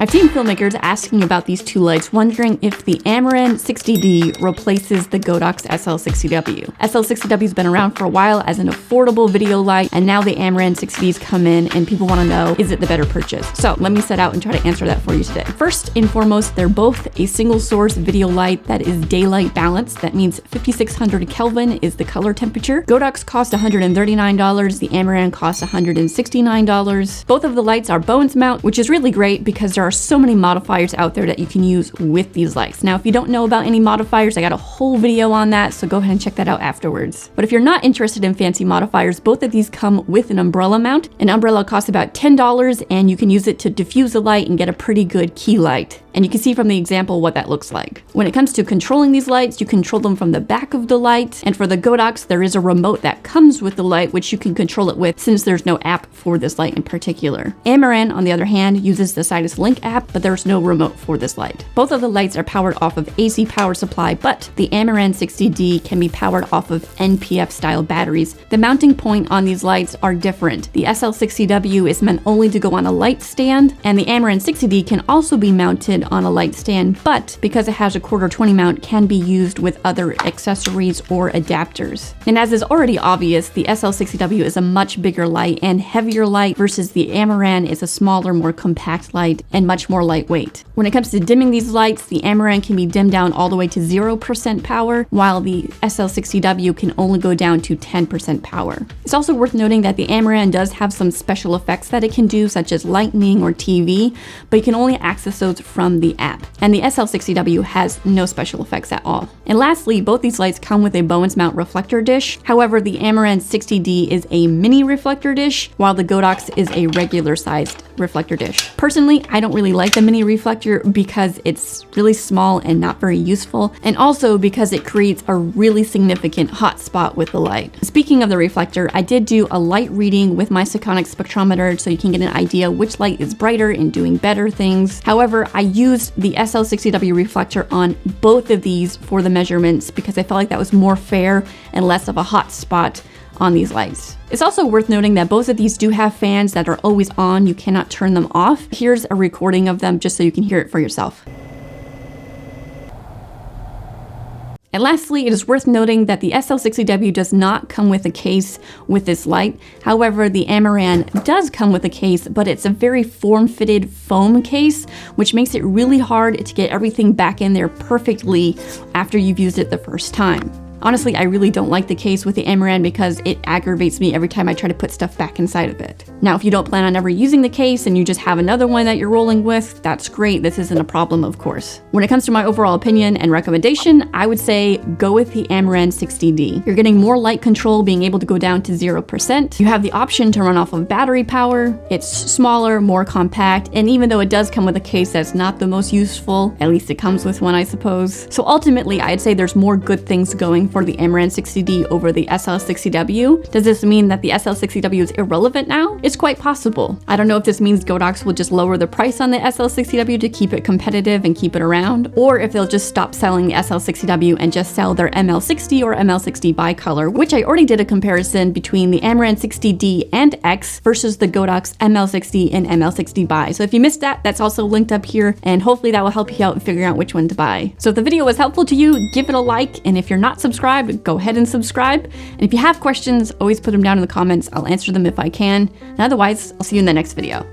I've seen filmmakers asking about these two lights, wondering if the Amaran 60d replaces the Godox SL60w. SL60w has been around for a while as an affordable video light, and now the Amaran 60ds come in and people want to know, is it the better purchase? So let me set out and try to answer that for you today. First and foremost, they're both a single source video light that is daylight balanced. That means 5600 Kelvin is the color temperature. Godox costs $139, the Amaran costs $169. Both of the lights are Bones mount, which is really great because there are so many modifiers out there that you can use with these lights. Now, if you don't know about any modifiers, I got a whole video on that, so go ahead and check that out afterwards. But if you're not interested in fancy modifiers, both of these come with an umbrella mount. An umbrella costs about $10, and you can use it to diffuse the light and get a pretty good key light. And you can see from the example what that looks like. When it comes to controlling these lights, you control them from the back of the light. And for the Godox, there is a remote that comes with the light, which you can control it with since there's no app for this light in particular. Amaran, on the other hand, uses the Sidus Link app, but there's no remote for this light. Both of the lights are powered off of AC power supply, but the Amaran 60d can be powered off of NPF style batteries. The mounting point on these lights are different. The SL60w is meant only to go on a light stand, and the Amaran 60d can also be mounted on a light stand, but because it has a 1/4-20 mount, can be used with other accessories or adapters. And as is already obvious, the SL60w is a much bigger light and heavier light versus the Amaran is a smaller, more compact light and much more lightweight. When it comes to dimming these lights, the Amaran can be dimmed down all the way to 0% power, while the SL60w can only go down to 10% power. It's also worth noting that the Amaran does have some special effects that it can do, such as lightning or TV, but you can only access those from the app. And the SL60w has no special effects at all. And lastly, both these lights come with a Bones mount reflector dish. However, the Amaran 60d is a mini reflector dish, while the Godox is a regular sized reflector dish. Personally, I don't really like the mini reflector because it's really small and not very useful, and also because it creates a really significant hot spot with the light. Speaking of the reflector, I did do a light reading with my Sekonic spectrometer so you can get an idea which light is brighter and doing better things. However, I used the SL60w reflector on both of these for the measurements because I felt like that was more fair and less of a hot spot on these lights. It's also worth noting that both of these do have fans that are always on. You cannot turn them off. Here's a recording of them just so you can hear it for yourself. And lastly, it is worth noting that the SL60w does not come with a case with this light. However, the Amaran does come with a case, but it's a very form-fitted foam case, which makes it really hard to get everything back in there perfectly after you've used it the first time. Honestly, I really don't like the case with the Amaran because it aggravates me every time I try to put stuff back inside of it. Now, if you don't plan on ever using the case and you just have another one that you're rolling with, that's great. This isn't a problem, of course. When it comes to my overall opinion and recommendation, I would say go with the Amaran 60d. You're getting more light control, being able to go down to 0%. You have the option to run off of battery power. It's smaller, more compact, and even though it does come with a case that's not the most useful, at least it comes with one, I suppose. So ultimately, I'd say there's more good things going for the Amaran 60d over the SL60w. Does this mean that the SL60w is irrelevant now? It's quite possible. I don't know if this means Godox will just lower the price on the SL60w to keep it competitive and keep it around, or if they'll just stop selling the SL60w and just sell their ML60 or ML60 bicolor, which I already did a comparison between the Amaran 60d and X versus the Godox ML60 and ML60 bi. So if you missed that, that's also linked up here, and hopefully that will help you out in figuring out which one to buy. So if the video was helpful to you, give it a like, and if you're not subscribed, go ahead and subscribe. And if you have questions, always put them down in the comments. I'll answer them if I can. And otherwise, I'll see you in the next video.